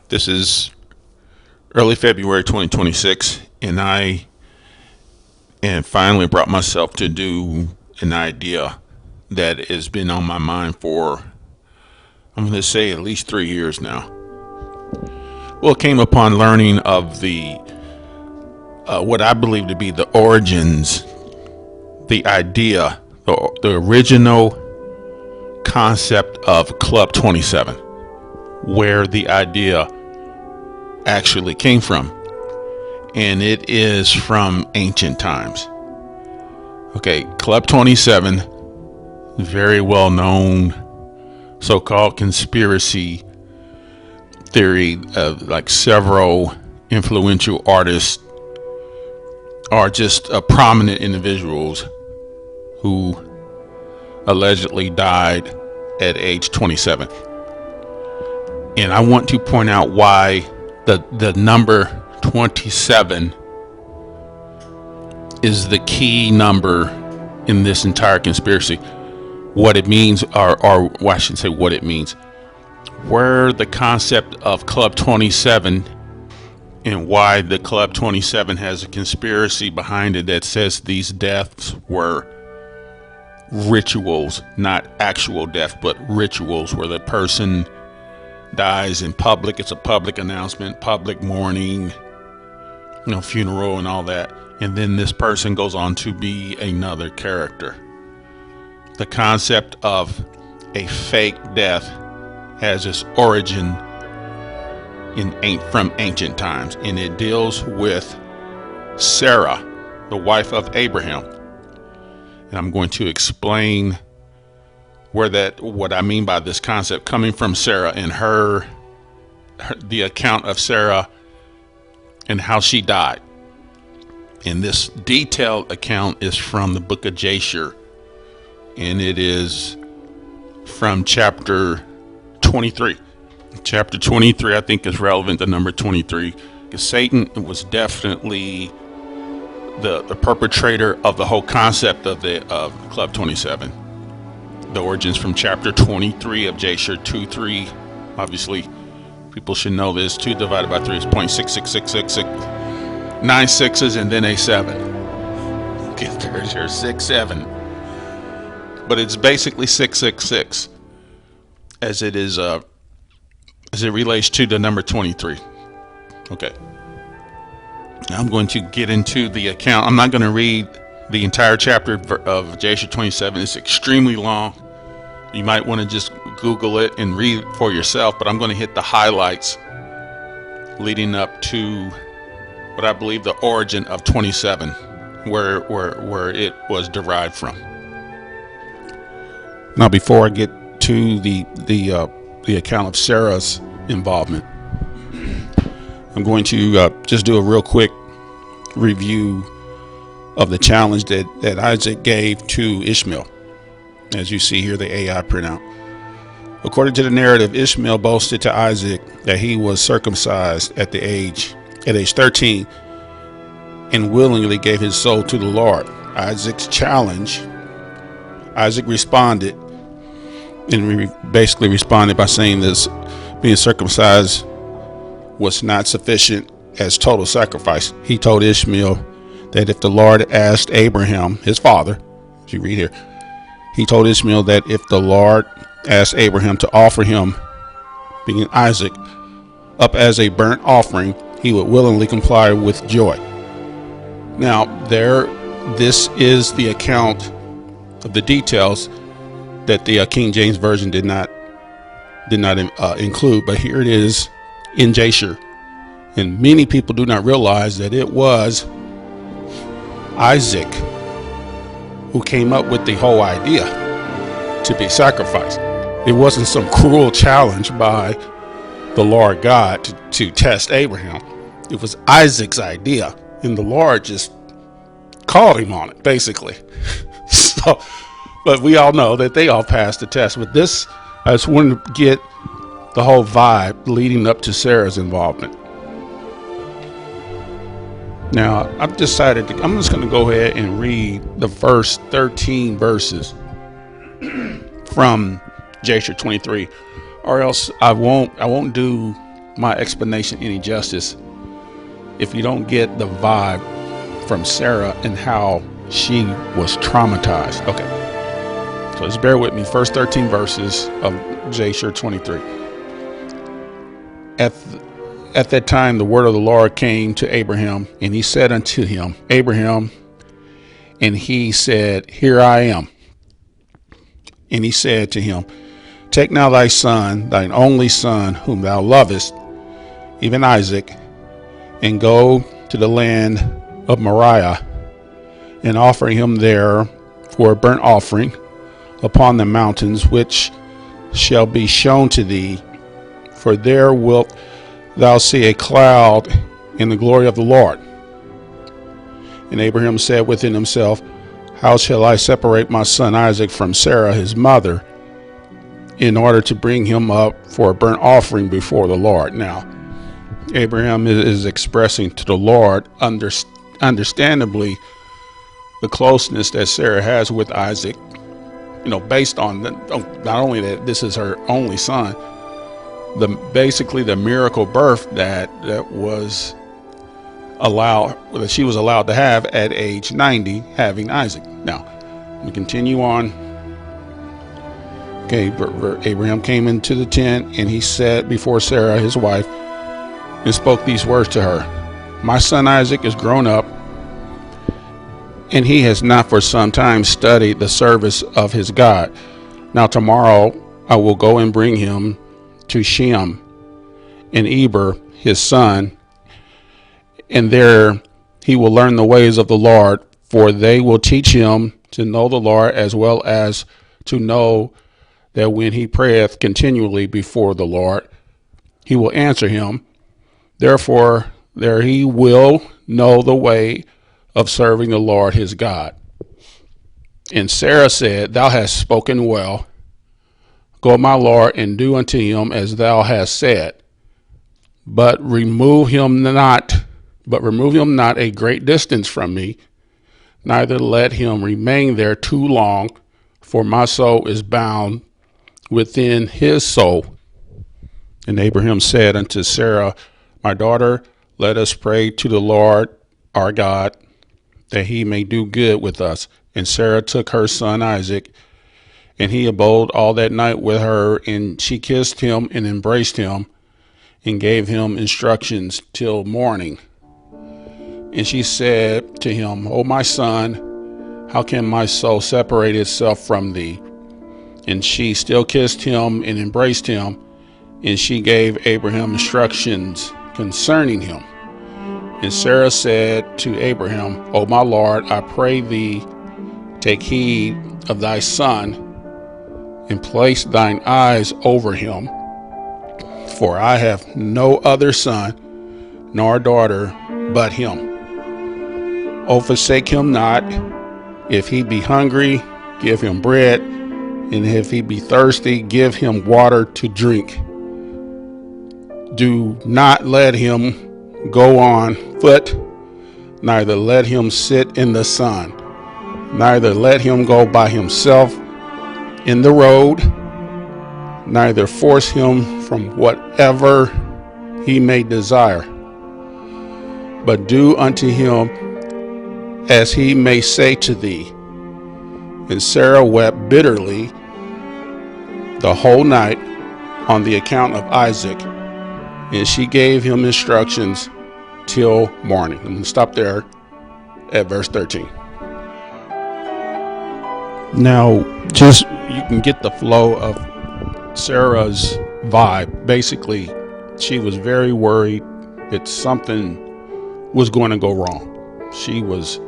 This is early February 2026, and I finally brought myself to do an idea that has been on my mind for, I'm going to say, at least 3 years now. Well, it came upon learning of the what I believe to be the origins, the idea, the original concept of Club 27, where the idea actually came from. And it is from ancient times. Okay, Club 27, very well known so-called conspiracy theory of like several influential artists are just prominent individuals who allegedly died at age 27. And I want to point out why the number 27 is the key number in this entire conspiracy. What it means, or well, I shouldn't say what it means, where the concept of Club 27 and why the Club 27 has a conspiracy behind it that says these deaths were rituals, not actual death, but rituals where the person dies in public. It's a public announcement, public mourning, funeral and all that. And then this person goes on to be another character. The concept of a fake death has its origin from ancient times, and it deals with Sarah, the wife of Abraham. And I'm going to explain what I mean by this concept coming from Sarah and the account of Sarah and how she died. And this detailed account is from the book of Jasher, and it is from chapter 23. Chapter 23, I think, is relevant to number 23, because Satan was definitely the perpetrator of the whole concept of Club 27. The origins from chapter 23 of Jasher 2:3. Obviously, people should know this. 2 divided by 3 is 0.66666. 9 sixes and then a 7. Okay, there's your 6, 7. But it's basically 666 as it is as it relates to the number 23. Okay. Now I'm going to get into the account. I'm not going to read the entire chapter of Jasher 27. It's extremely long. You might want to just Google it and read it for yourself, but I'm going to hit the highlights leading up to what I believe the origin of 27, where it was derived from. Now, before I get to the account of Sarah's involvement, I'm going to just do a real quick review of the challenge that Isaac gave to Ishmael. As you see here, the AI printout. According to the narrative, Ishmael boasted to Isaac that he was circumcised at age 13 and willingly gave his soul to the Lord. Isaac's challenge, Isaac responded, and basically responded by saying this: being circumcised was not sufficient as total sacrifice. He told Ishmael that if the Lord asked Abraham, his father, as you read here, he told Ishmael that if the Lord asked Abraham to offer him, being Isaac, up as a burnt offering, he would willingly comply with joy. Now, this is the account of the details that the King James Version did not include, but here it is in Jasher. And many people do not realize that it was Isaac who came up with the whole idea to be sacrificed. It wasn't some cruel challenge by the Lord God to test Abraham. It was Isaac's idea, and the Lord just called him on it, basically. So, but we all know that they all passed the test. With this, I just wanted to get the whole vibe leading up to Sarah's involvement. Now, I've decided I'm just going to go ahead and read the first 13 verses from Jasher 23, or else I won't do my explanation any justice if you don't get the vibe from Sarah and how she was traumatized. Okay, so just bear with me. First 13 verses of Jasher 23. At that time, the word of the Lord came to Abraham, and he said unto him, Abraham, and he said, Here I am. And he said to him, Take now thy son, thine only son, whom thou lovest, even Isaac, and go to the land of Moriah, and offer him there for a burnt offering upon the mountains which shall be shown to thee. For there wilt thou see a cloud in the glory of the Lord. And Abraham said within himself, How shall I separate my son Isaac from Sarah his mother, in order to bring him up for a burnt offering before the Lord? Now, Abraham is expressing to the Lord, understandably, the closeness that Sarah has with Isaac, based on not only that this is her only son, basically the miracle birth that she was allowed to have at age 90, having Isaac. Now, we continue on. Okay, Abraham came into the tent, and he sat before Sarah, his wife, and spoke these words to her. My son Isaac is grown up, and he has not for some time studied the service of his God. Now tomorrow I will go and bring him to Shem and Eber his son, and there he will learn the ways of the Lord, for they will teach him to know the Lord, as well as to know that when he prayeth continually before the Lord, he will answer him. Therefore there he will know the way of serving the Lord his God. And Sarah said, Thou hast spoken well. Go, my Lord, and do unto him as thou hast said. But remove him not a great distance from me, neither let him remain there too long, for my soul is bound within his soul. And Abraham said unto Sarah, My daughter, let us pray to the Lord our God, that he may do good with us. And Sarah took her son Isaac, and he abode all that night with her, and she kissed him and embraced him, and gave him instructions till morning. And she said to him, O my son, how can my soul separate itself from thee? And she still kissed him and embraced him, and she gave Abraham instructions concerning him. And Sarah said to Abraham, O my Lord, I pray thee, take heed of thy son, and place thine eyes over him. For I have no other son, nor daughter, but him. O forsake him not. If he be hungry, give him bread, and if he be thirsty, give him water to drink. Do not let him go on foot, neither let him sit in the sun, neither let him go by himself in the road, neither force him from whatever he may desire, but do unto him as he may say to thee. And Sarah wept bitterly the whole night on the account of Isaac, and she gave him instructions till morning. I'm going to stop there at verse 13. Now, just you can get the flow of Sarah's vibe. Basically, she was very worried that something was going to go wrong. She was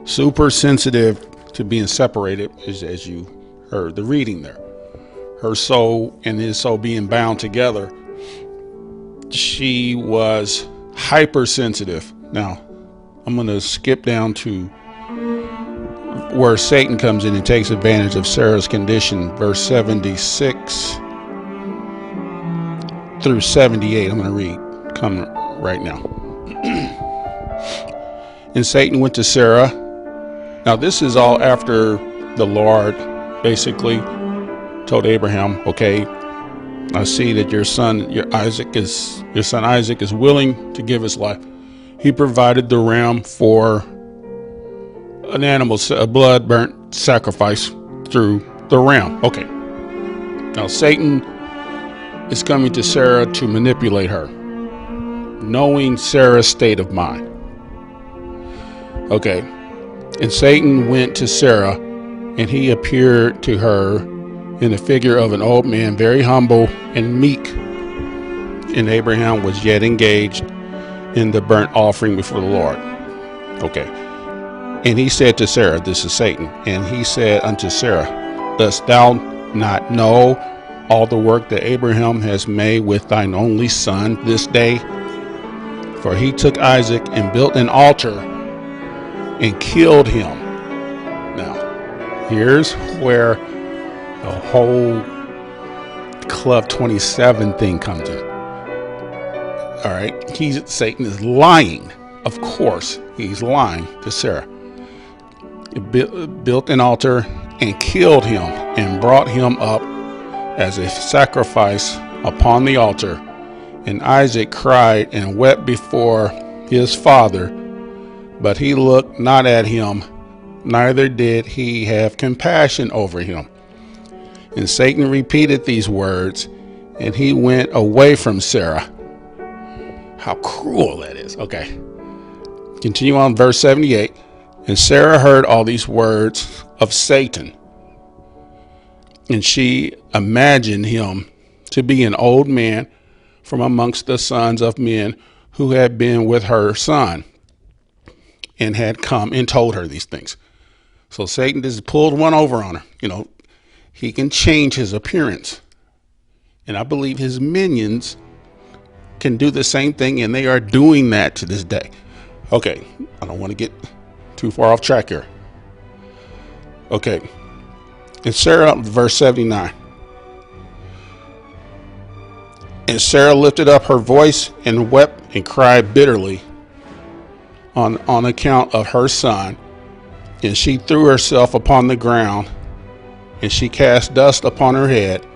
super sensitive to being separated, as you heard the reading there. Her soul and his soul being bound together. She was hypersensitive. Now, I'm going to skip down to where Satan comes in and takes advantage of Sarah's condition, verse 76 through 78. I'm going to read, come right now. And Satan went to Sarah. Now, this is all after the Lord basically told Abraham, okay, I see that your son Isaac is willing to give his life. He provided the ram for an animal, a blood burnt sacrifice through the ram. Okay. Now Satan is coming to Sarah to manipulate her, knowing Sarah's state of mind. Okay. And Satan went to Sarah, and he appeared to her in the figure of an old man, very humble and meek. And Abraham was yet engaged in the burnt offering before the Lord. Okay. And he said to Sarah, this is Satan, and he said unto Sarah, dost thou not know all the work that Abraham has made with thine only son this day? For he took Isaac and built an altar and killed him. Now, here's where the whole Club 27 thing comes in. All right, Satan is lying. Of course, he's lying to Sarah. He built an altar and killed him and brought him up as a sacrifice upon the altar. And Isaac cried and wept before his father, but he looked not at him, neither did he have compassion over him. And Satan repeated these words, and he went away from Sarah. How cruel that is. Okay. Continue on, verse 78. And Sarah heard all these words of Satan, and she imagined him to be an old man from amongst the sons of men who had been with her son and had come and told her these things. So Satan just pulled one over on her. He can change his appearance. And I believe his minions can do the same thing, and they are doing that to this day. Okay, I don't want to get too far off track here. Okay. And Sarah, verse 79. And Sarah lifted up her voice and wept and cried bitterly on account of her son. And she threw herself upon the ground, and she cast dust upon her head.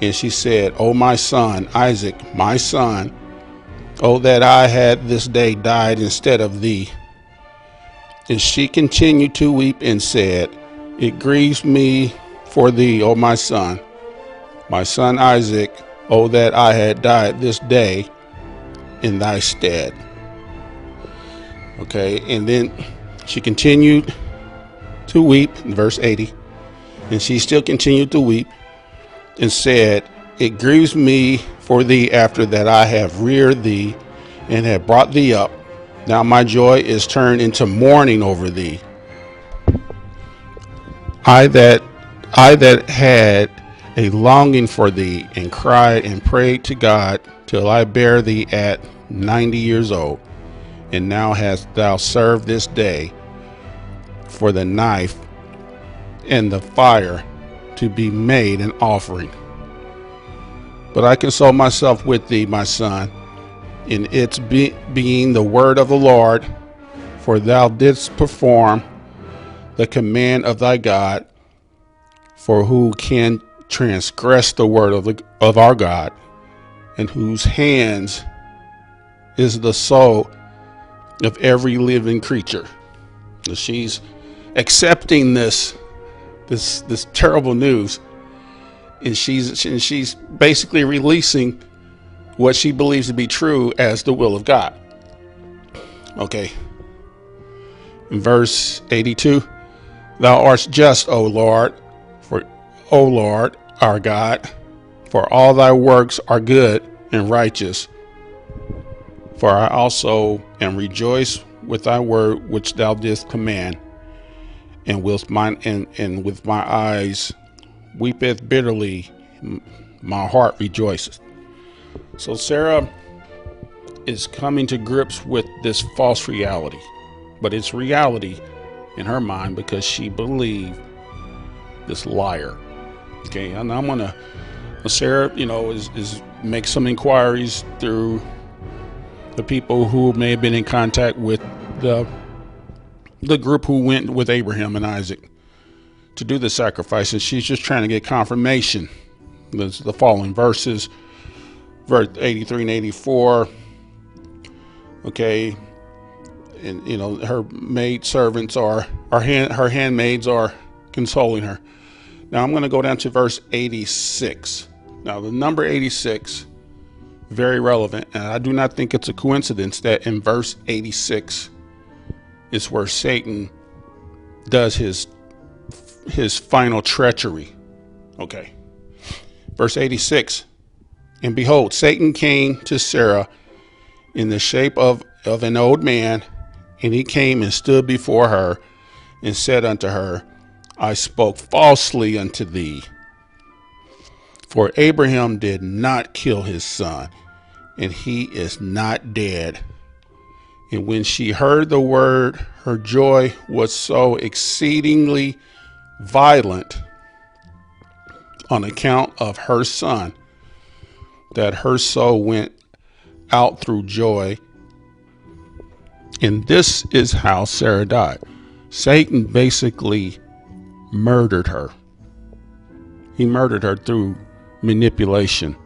And she said, O my son, Isaac, my son, oh, that I had this day died instead of thee. And she continued to weep and said, it grieves me for thee, O my son Isaac, oh, that I had died this day in thy stead. Okay, and then she continued to weep in verse 80, and she still continued to weep and said, it grieves me for thee after that I have reared thee and have brought thee up. Now my joy is turned into mourning over thee. I that had a longing for thee, and cried and prayed to God till I bare thee at 90 years old. And now hast thou served this day for the knife and the fire to be made an offering. But I console myself with thee, my son, in its being the word of the Lord, for thou didst perform the command of thy God. For who can transgress the word of our God, in whose hands is the soul of every living creature? So she's accepting this terrible news, and she's basically releasing what she believes to be true as the will of God. Okay. In verse 82, thou art just, O Lord, O Lord, our God, for all thy works are good and righteous. For I also am rejoiced with thy word which thou didst command, and with my eyes weepeth bitterly, my heart rejoiceth. So Sarah is coming to grips with this false reality, but it's reality in her mind because she believed this liar. Okay, and I'm gonna, Sarah, is make some inquiries through the people who may have been in contact with the group who went with Abraham and Isaac to do the sacrifice, and she's just trying to get confirmation the following verses, verse 83 and 84. Okay, and her maid servants her handmaids are consoling her. Now I'm going to go down to verse 86. Now the number 86, very relevant, and I do not think it's a coincidence that in verse 86 is where Satan does his final treachery. Okay, verse 86. And behold, Satan came to Sarah in the shape of an old man, and he came and stood before her and said unto her, I spoke falsely unto thee, for Abraham did not kill his son, and he is not dead. And when she heard the word, her joy was so exceedingly violent on account of her son, that her soul went out through joy. And this is how Sarah died. Satan basically murdered her. He murdered her through manipulation,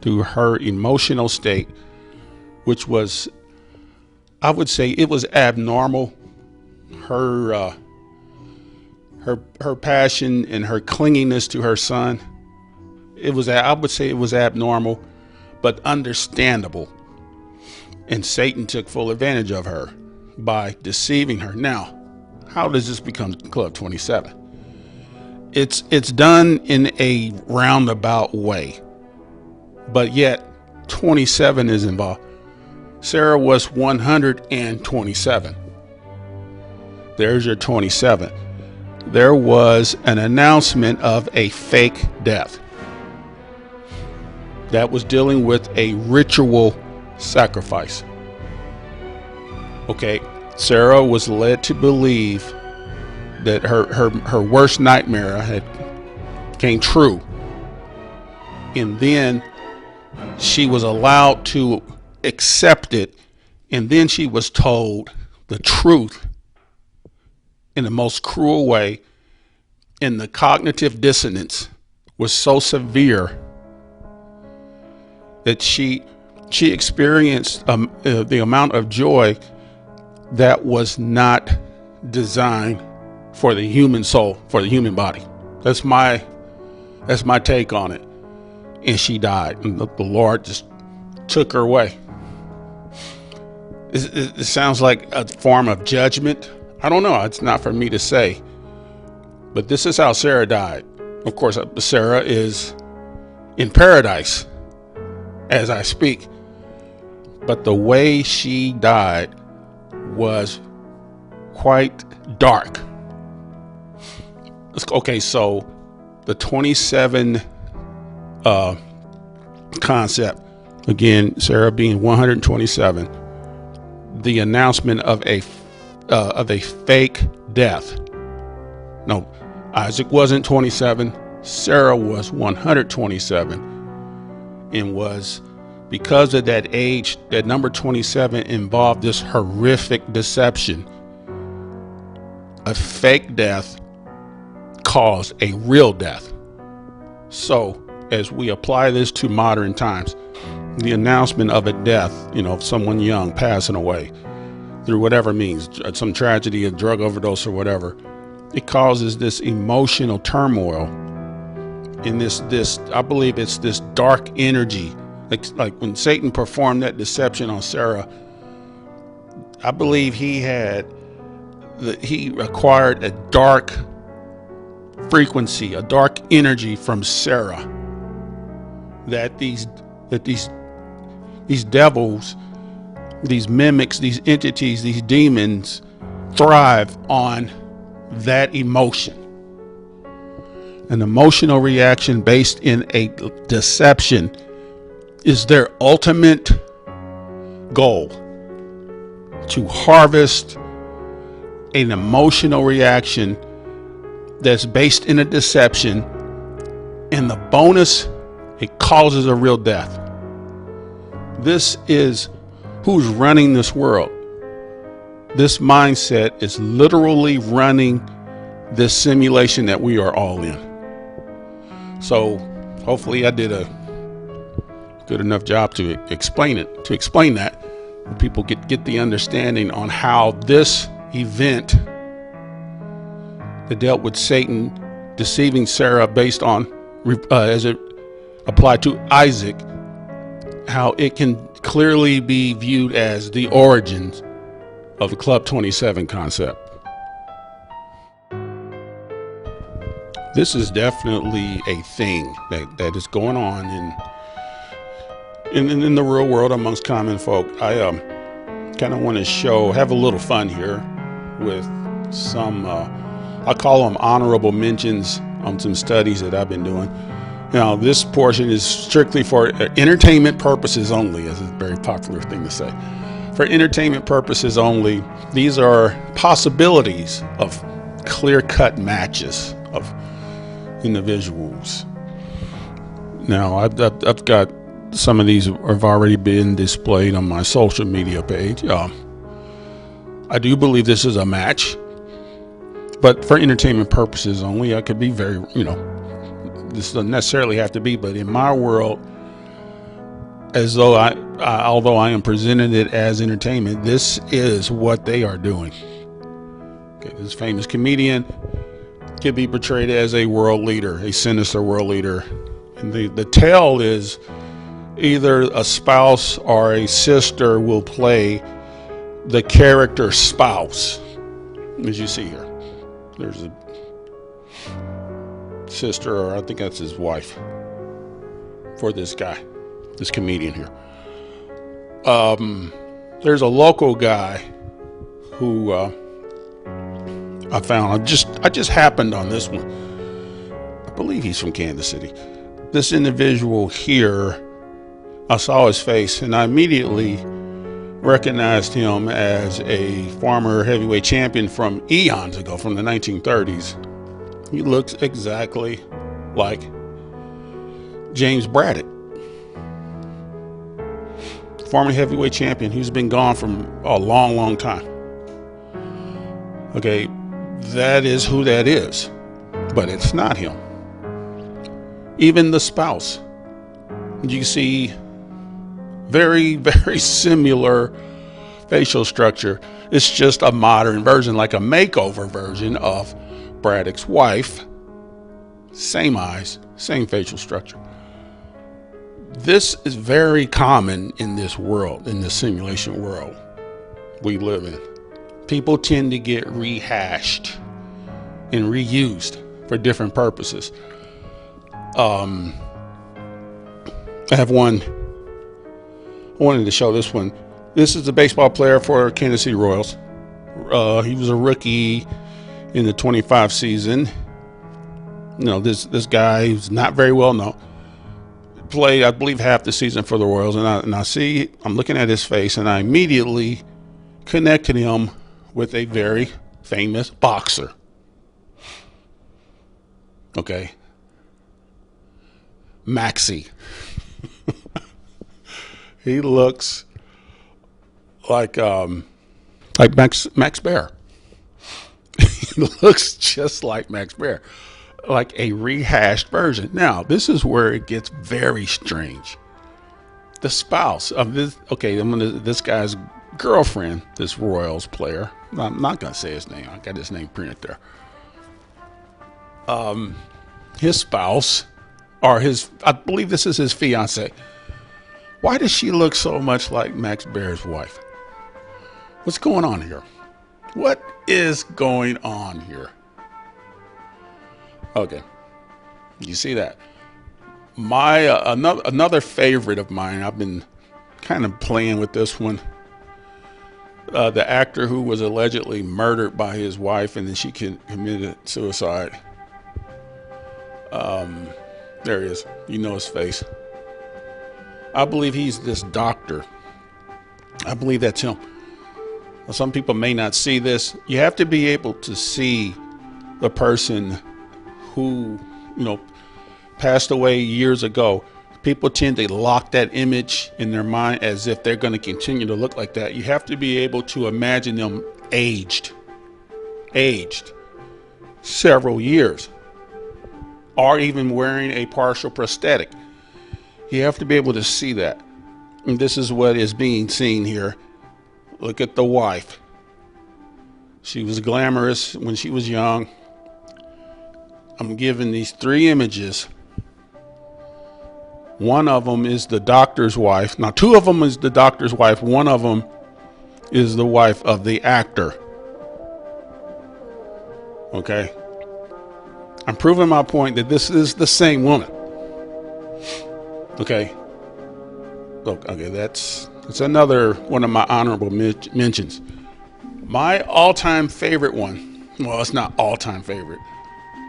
through her emotional state, which was, I would say, it was abnormal. Her passion and her clinginess to her son, I would say it was abnormal, but understandable. And Satan took full advantage of her by deceiving her. Now, how does this become Club 27? It's done in a roundabout way, but yet 27 is involved. Sarah was 127. There's your 27. There was an announcement of a fake death that was dealing with a ritual sacrifice. Okay, Sarah was led to believe that her worst nightmare had came true, and then she was allowed to accept it, and then she was told the truth in the most cruel way, and the cognitive dissonance was so severe that she experienced the amount of joy that was not designed for the human soul, for the human body. That's my take on it. And she died, and the Lord just took her away. It sounds like a form of judgment. I don't know. It's not for me to say. But this is how Sarah died. Of course, Sarah is in paradise as I speak. But the way she died was quite dark. Okay, so the 27 concept, again, Sarah being 127, the announcement of a fake death. No, Isaac wasn't 27. Sarah was 127, and was, because of that age, that number 27 involved this horrific deception. A fake death caused a real death. So as we apply this to modern times, the announcement of a death, of someone young passing away through whatever means, some tragedy, a drug overdose or whatever, it causes this emotional turmoil in this I believe it's this dark energy. Like when Satan performed that deception on Sarah, I believe he acquired a dark frequency, a dark energy from Sarah, that these devils, these mimics, these entities, these demons thrive on that emotion. An emotional reaction based in a deception is their ultimate goal, to harvest an emotional reaction that's based in a deception, and the bonus, it causes a real death. This is who's running this world. This mindset is literally running this simulation that we are all in. So Hopefully I did a good enough job to explain that people get the understanding on how this event that dealt with Satan deceiving Sarah based on as it applied to Isaac, how it can clearly be viewed as the origins of the Club 27 concept. This is definitely a thing that is going on in the real world amongst common folk. I kind of want to have a little fun here with some, I call them honorable mentions on some studies that I've been doing. Now, this portion is strictly for entertainment purposes only, as is a very popular thing to say. For entertainment purposes only, these are possibilities of clear-cut matches of individuals. Now, I've got some of these have already been displayed on my social media page. I do believe this is a match, but for entertainment purposes only. I could be very, this doesn't necessarily have to be, but in my world, as though although I am presenting it as entertainment, this is what they are doing. Okay, this famous comedian could be portrayed as a world leader, a sinister world leader, and the tale is either a spouse or a sister will play the character spouse, as you see here. There's a sister, or I think that's his wife, for this guy, this comedian here. There's a local guy who I found. I just happened on this one. I believe he's from Kansas City. This individual here, I saw his face and I immediately recognized him as a former heavyweight champion from eons ago, from the 1930s. He looks exactly like James Braddock, former heavyweight champion who's been gone from a long, long time. Okay, that is who that is, but it's not him. Even the spouse, you see very, very similar facial structure. It's just a modern version, like a makeover version of Braddock's wife. Same eyes, same facial structure. This is very common in this world, in this simulation world we live in. People tend to get rehashed and reused for different purposes. I have one. I wanted to show this one. This is a baseball player for Kansas City Royals. He was a rookie in the 25 season. This guy who's not very well known. Played, I believe, half the season for the Royals, and I'm looking at his face, and I immediately connected him with a very famous boxer. Okay, Maxie. He looks like Max Baer. He looks just like Max Baer, like a rehashed version. Now, this is where it gets very strange. The spouse of this guy's girlfriend, this Royals player. I'm not gonna say his name. I got his name printed there. His spouse, I believe this is his fiance. Why does she look so much like Max Baer's wife? What's going on here? What is going on here? Okay, you see that? My another favorite of mine. I've been kind of playing with this one. The actor who was allegedly murdered by his wife and then she committed suicide. There he is. You know his face. I believe he's this doctor. I believe that's him. Some people may not see this. You have to be able to see the person who, passed away years ago. People tend to lock that image in their mind as if they're going to continue to look like that. You have to be able to imagine them aged several years. or even wearing a partial prosthetic. You have to be able to see that. And this is what is being seen here. Look at the wife. She was glamorous when she was young. I'm given these 3 images. One of them is the doctor's wife. Now, 2 of them is the doctor's wife. One of them is the wife of the actor. Okay? I'm proving my point that this is the same woman. Okay? Look, okay, that's another one of my honorable mentions. My all-time favorite one, well, it's not all-time favorite,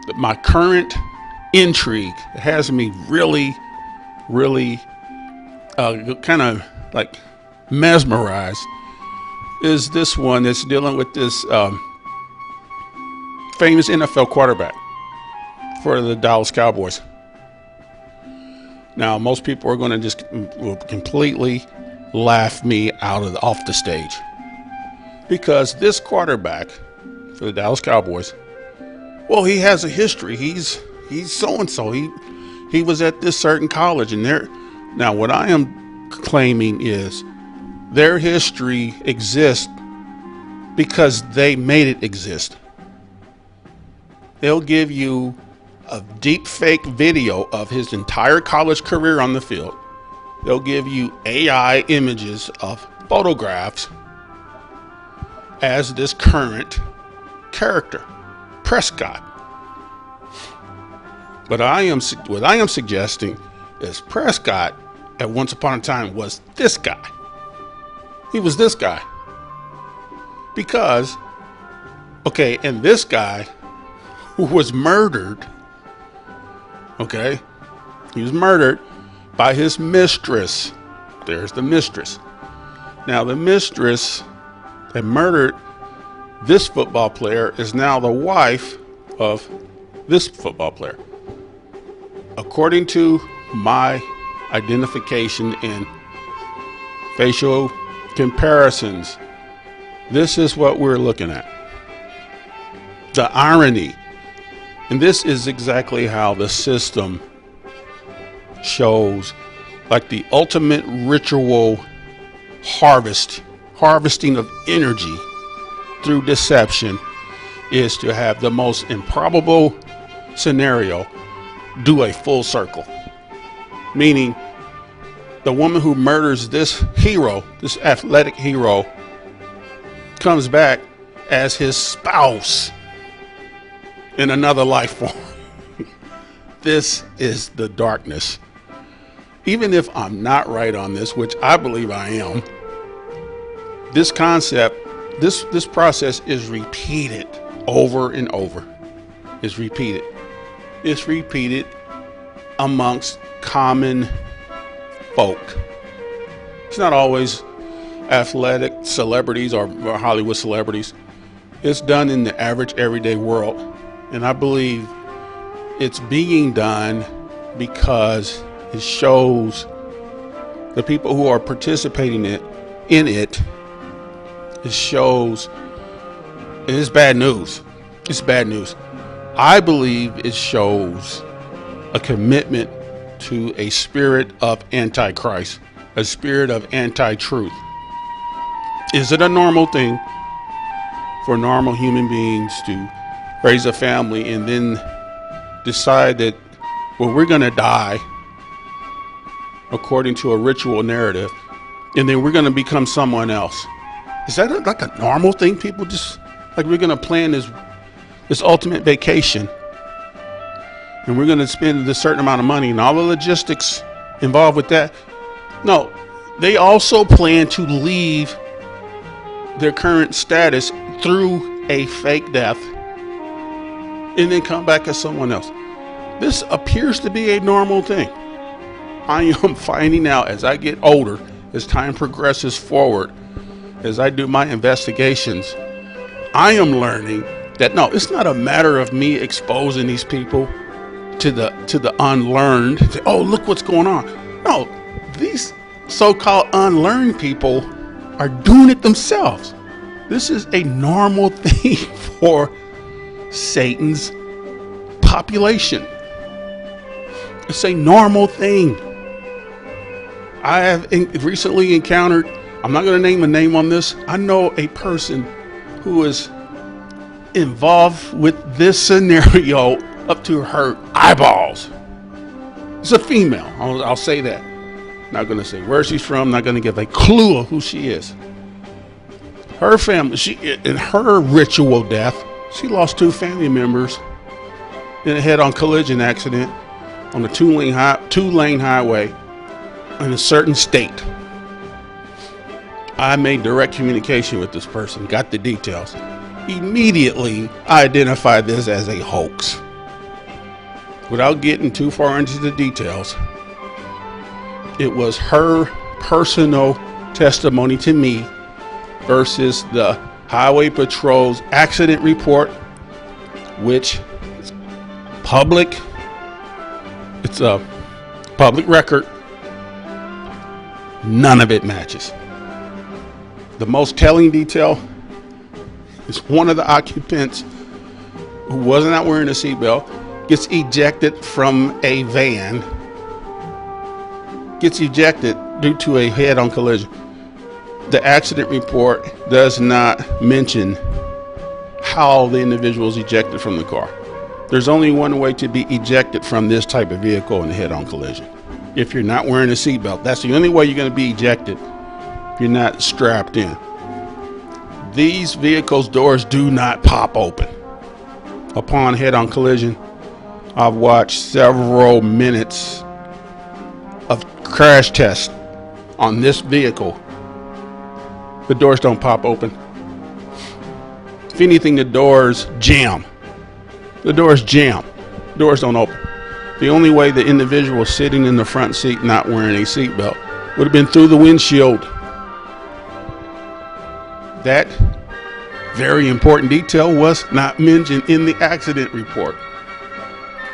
but my current intrigue, it has me really kind of like mesmerized, is this one that's dealing with this famous NFL quarterback for the Dallas Cowboys. Now, most people are going to just will completely laugh me off the stage, because this quarterback for the Dallas Cowboys, well, he has a history. He's so and so. He was at this certain college, and there. Now, what I am claiming is their history exists because they made it exist. They'll give you a deep fake video of his entire college career on the field. They'll give you AI images of photographs as this current character, Prescott. But what I am suggesting is Prescott at once upon a time was this guy. He was this guy. Because, okay, and this guy who was murdered, okay, he was murdered by his mistress. There's the mistress. Now, the mistress that murdered this football player is now the wife of this football player. According to my identification and facial comparisons, this is what we're looking at. The irony. And this is exactly how the system shows, like the ultimate ritual harvesting of energy through deception, is to have the most improbable scenario do a full circle. Meaning, the woman who murders this hero, this athletic hero, comes back as his spouse in another life form. This is the darkness. Even if I'm not right on this, which I believe I am, this concept, this process is repeated over and over. It's repeated amongst common folk. It's not always athletic celebrities or Hollywood celebrities. It's done in the average everyday world. And I believe it's being done because it shows the people who are participating in it, it shows it is bad news. It's bad news. I believe it shows a commitment to a spirit of antichrist, a spirit of anti-truth. Is it a normal thing for normal human beings to raise a family and then decide that, well, we're going to die according to a ritual narrative, and then we're going to become someone else? Is that like a normal thing? People just, like, we're going to plan this ultimate vacation, and we're going to spend this certain amount of money and all the logistics involved with that. No, they also plan to leave their current status through a fake death and then come back as someone else. This appears to be a normal thing. I am finding out as I get older, as time progresses forward, as I do my investigations, I am learning that no, it's not a matter of me exposing these people to the unlearned. Oh, look what's going on. No, these so-called unlearned people are doing it themselves. This is a normal thing for Satan's population. It's a normal thing. I have recently encountered, I'm not going to name a name on this. I know a person who is involved with this scenario up to her eyeballs. It's a female. I'll say that. Not going to say where she's from. Not going to give a clue of who she is. Her family, in her ritual death, she lost 2 family members in a head-on collision accident on a two-lane highway in a certain state. I made direct communication with this person, got the details. Immediately, I identified this as a hoax. Without getting too far into the details, it was her personal testimony to me versus the Highway Patrol's accident report, which is public. It's a public record. None of it matches. The most telling detail is one of the occupants who was not wearing a seatbelt gets ejected from a van, gets ejected due to a head-on collision. The accident report does not mention how the individual is ejected from the car. There's only one way to be ejected from this type of vehicle in a head-on collision. If you're not wearing a seatbelt, that's the only way you're going to be ejected if you're not strapped in. These vehicles' doors do not pop open upon head-on collision. I've watched several minutes of crash tests on this vehicle. The doors don't pop open. If anything, the doors jam. The doors jam. Doors don't open. The only way the individual sitting in the front seat not wearing a seatbelt would have been through the windshield. That very important detail was not mentioned in the accident report.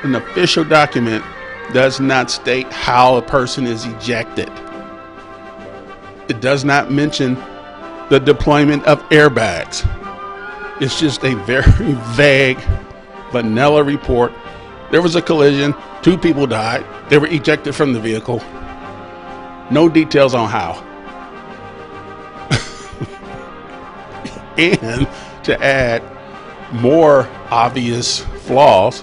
An official document does not state how a person is ejected. It does not mention the deployment of airbags. It's just a very vague, vanilla report. There was a collision, 2 people died, they were ejected from the vehicle. No details on how. And to add more obvious flaws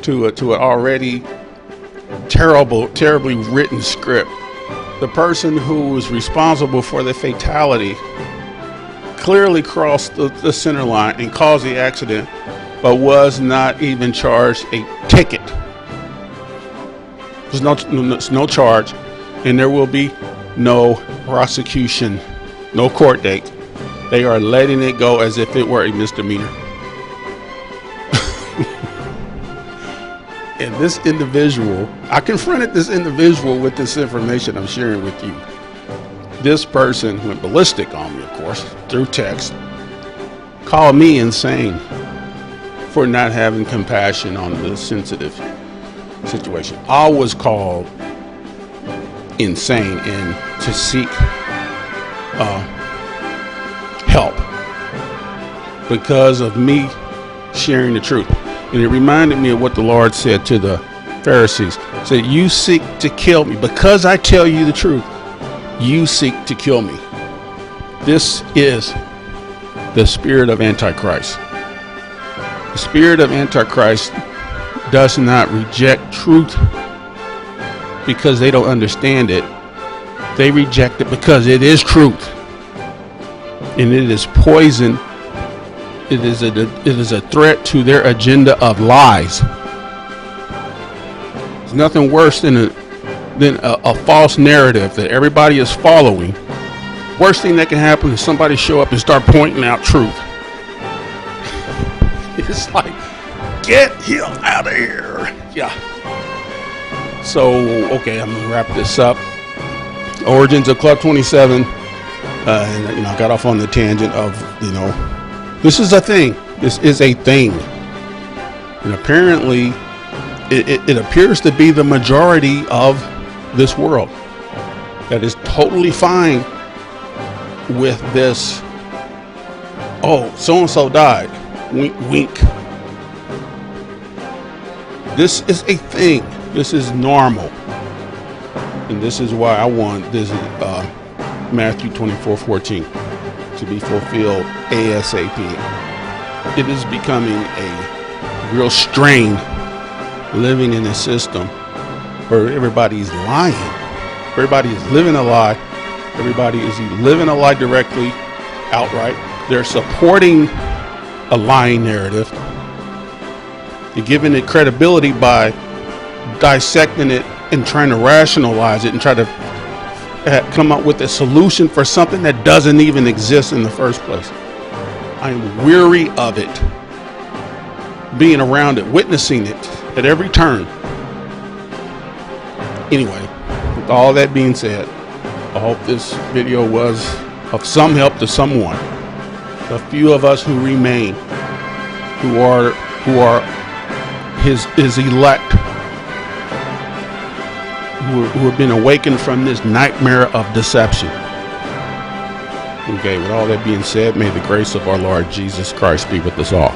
to an already terribly written script, the person who was responsible for the fatality clearly crossed the center line and caused the accident, but was not even charged a ticket. There's no charge, and there will be no prosecution, no court date. They are letting it go as if it were a misdemeanor. And this individual, I confronted this individual with this information I'm sharing with you. This person went ballistic on me, of course, through text, called me insane for not having compassion on the sensitive situation. I was called insane and to seek help because of me sharing the truth. And it reminded me of what the Lord said to the Pharisees. He said, you seek to kill me because I tell you the truth. You seek to kill me. This is the spirit of Antichrist. The spirit of Antichrist does not reject truth because they don't understand it. They reject it because it is truth. And it is poison. It is a threat to their agenda of lies. There's nothing worse than a false narrative that everybody is following. Worst thing that can happen is somebody show up and start pointing out truth. It's like, get him out of here. Yeah. So, okay, I'm gonna wrap this up. Origins of Club 27. And I got off on the tangent of, this is a thing. This is a thing. And apparently, it appears to be the majority of this world that is totally fine with this. Oh, so-and-so died. Wink, wink. This is a thing. This is normal. And this is why I want this Matthew 24:14 to be fulfilled ASAP. It is becoming a real strain living in a system where everybody's lying. Everybody is living a lie. Everybody is living a lie directly, outright. They're supporting a lying narrative. They're giving it credibility by dissecting it and trying to rationalize it and try to come up with a solution for something that doesn't even exist in the first place. I am weary of it, being around it, witnessing it at every turn. Anyway, with all that being said, I hope this video was of some help to someone. The few of us who remain, who are his elect, who have been awakened from this nightmare of deception. Okay, with all that being said, may the grace of our Lord Jesus Christ be with us all.